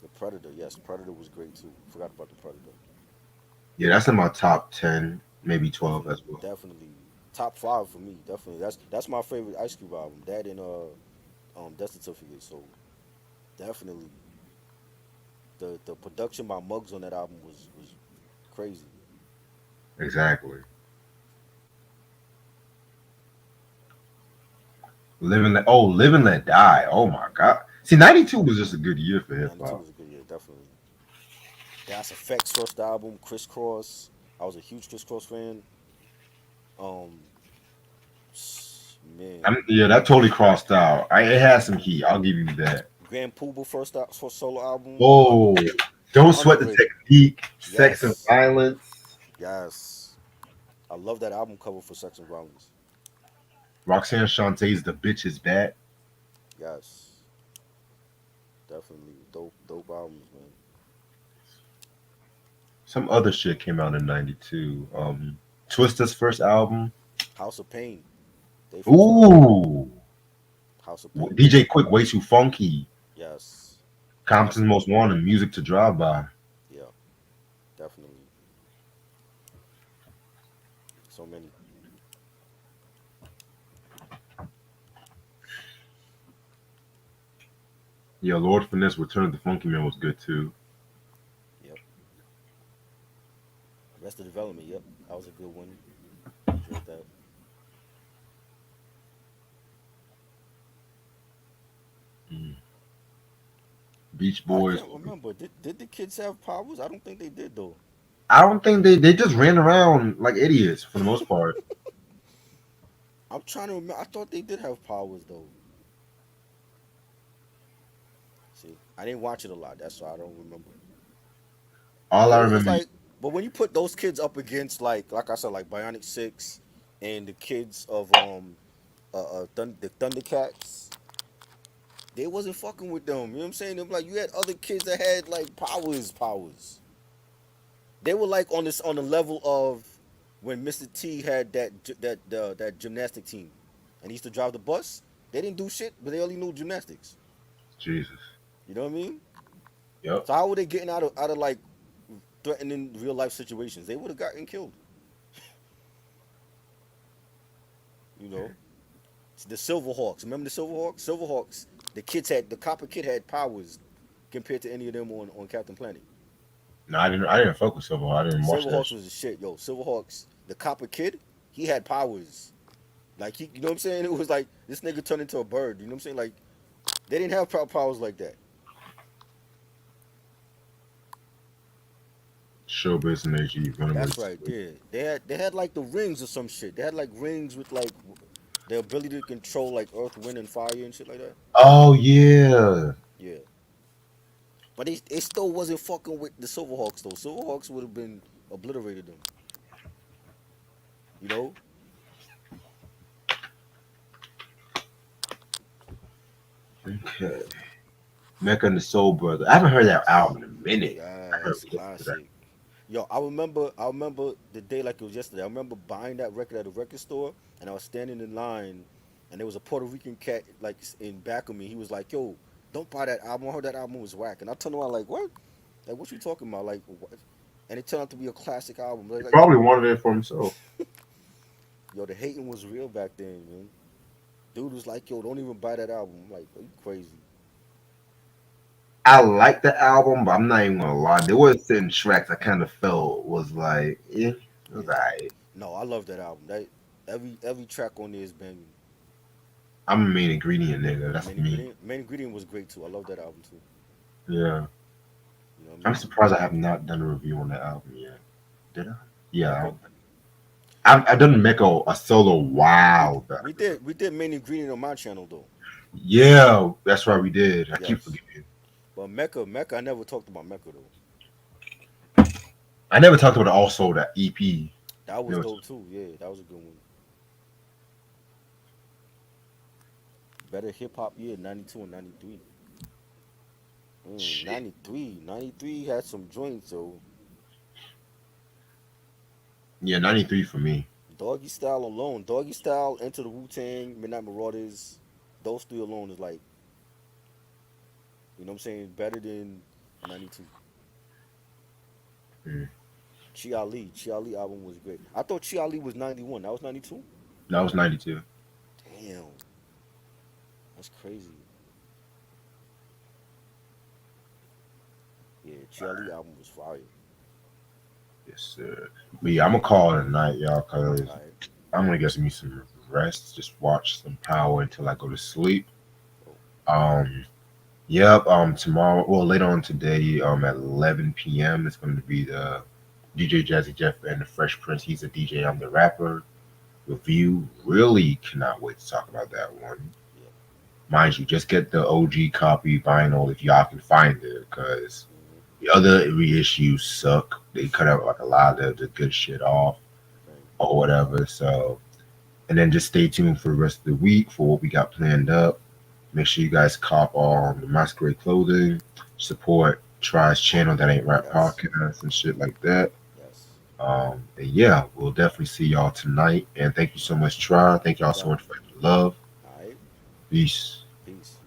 The Predator, yes, Predator was great too. Forgot about the Predator. Yeah, that's in my top 10, maybe 12 Definitely, as well. definitely top five for me. Definitely, that's my favorite Ice Cube album. That and Death Certificate. So definitely, the production by Muggs on that album was crazy. Exactly. Live and Let Die. Oh my God. See, '92 was just a good year for hip '92 hop. was a good year, definitely. Das Effects first album, Crisscross. I was a huge Crisscross fan. Um, man, Yeah, that totally crossed out. It had some heat. I'll give you that. Grand Poobah first solo album, Oh, Don't Sweat the underrated. Technique, Sex and Yes, Violence. yes. I love that album cover for Sex and Violence. Roxanne Shantae's The Bitch Is Bad. Yes, definitely dope albums, man. Some other shit came out in '92. Twista's first album. House of Pain, they first album. Ooh. House of Pain, DJ Quick, Way Too Funky. yes. Compton's Classic. Most Wanted, Music to Drive By. Yeah, definitely. So many. Yeah, Lord Finesse, Return of the Funky Man was good too. Yep. Arrested Development. Yep, that was a good one. Enjoyed that. Mm. Beach I Boys. can't remember. Did the kids have powers? I don't think they did though. I don't think they just ran around like idiots for the most part. I'm trying to remember. I thought they did have powers though. See, I didn't watch it a lot. That's why I don't remember. All But I it's remember, like, but when you put those kids up against like I said, like Bionic Six and the kids of the Thundercats, they wasn't fucking with them. You know what I'm saying? They were like, you had other kids that had like powers. They were like on this on the level of when Mr. T had that gymnastic team, and he used to drive the bus. They didn't do shit, but they only knew gymnastics. Jesus. You know what I mean? Yep. So how were they getting out of like threatening real life situations? They would have gotten killed. You know, the Silverhawks. Remember the Silverhawks? Silverhawks. The copper kid had powers compared to any of them on Captain Planet. No, I didn't. I didn't fuck with Silver. I didn't watch that Silverhawks shit. was the shit, yo. Silverhawks, the copper kid, he had powers. Like you know what I'm saying? It was like this nigga turned into a bird. You know what I'm saying? Like they didn't have powers like that. Showbiz and AG That's Venomous. right. Yeah, they had like the rings or some shit. They had like rings with like the ability to control like earth, wind, and fire and shit like that. Oh yeah. Yeah, but they still wasn't fucking with the Silverhawks though. Silverhawks would have been obliterated them. You know? Okay. Mecca and the Soul Brother. I haven't heard that album in a minute. I heard Yes, listen to that. classic. Yo, I remember the day like it was yesterday. I remember buying that record at a record store, and I was standing in line, and there was a Puerto Rican cat like in back of me. He was like, "Yo, don't buy that album. I heard that album was whack." And I turned around like, "What? Like, what you talking about? Like, what?" And it turned out to be a classic album. He Like, probably wanted it for himself. yo, the hating was real back then, man. Dude was like, "Yo, don't even buy that album." I'm like, "Are you crazy?" I like the album, but I'm not even gonna lie. There was certain tracks I kind of felt was like, yeah, it was Yeah. alright. No, I love that album. That every track on there is banging. I'm a main ingredient nigga. That's Main me. ingredient, main ingredient was great too. I love that album too. Yeah. You know what I I'm mean? surprised I have not done a review on that album yet. Did I? Yeah. Mecca. I've done Mecca a solo We while back. we did main ingredient on my channel though. Yeah, that's right. We did. I keep Yes, forgetting. but Mecca, I never talked about Mecca though. I never talked about also that EP. That was There was dope too. Yeah, that was a good one. Better hip hop year, 92 and 93. shit. 93 had some joints. So Yeah, 93 for me. Doggy Style alone, Doggy Style, Enter the Wu Tang, Midnight Marauders, those three alone is like, you know what I'm saying, better than 92. Mm. Chi Ali album was great. I thought Chi Ali was 91. That was 92. That was 92. Damn, that's crazy. Yeah, Chi Ali album was fire. Yes, sir. But yeah, I'm gonna call it a night, y'all, cause All right. I'm gonna get me some rest. Just watch some Power until I go to sleep. Oh, Um, yep. Tomorrow, well, later on today, at 11 p.m., it's going to be the DJ Jazzy Jeff and the Fresh Prince. He's a DJ. I'm the rapper. Review. Really cannot wait to talk about that one. yeah. Mind you, just get the OG copy vinyl if y'all can find it, because Mm-hmm. the other reissues suck. They cut out like a lot of the good shit off Right. or whatever. So, and then just stay tuned for the rest of the week for what we got planned up. Make sure you guys cop on the Masquerade clothing. Support Try's channel that ain't rap Yes. podcast and shit like that. Yes. And yeah, we'll definitely see y'all tonight. And thank you so much, Try. Thank No y'all so doubt. much for your love. All right. Peace. Peace.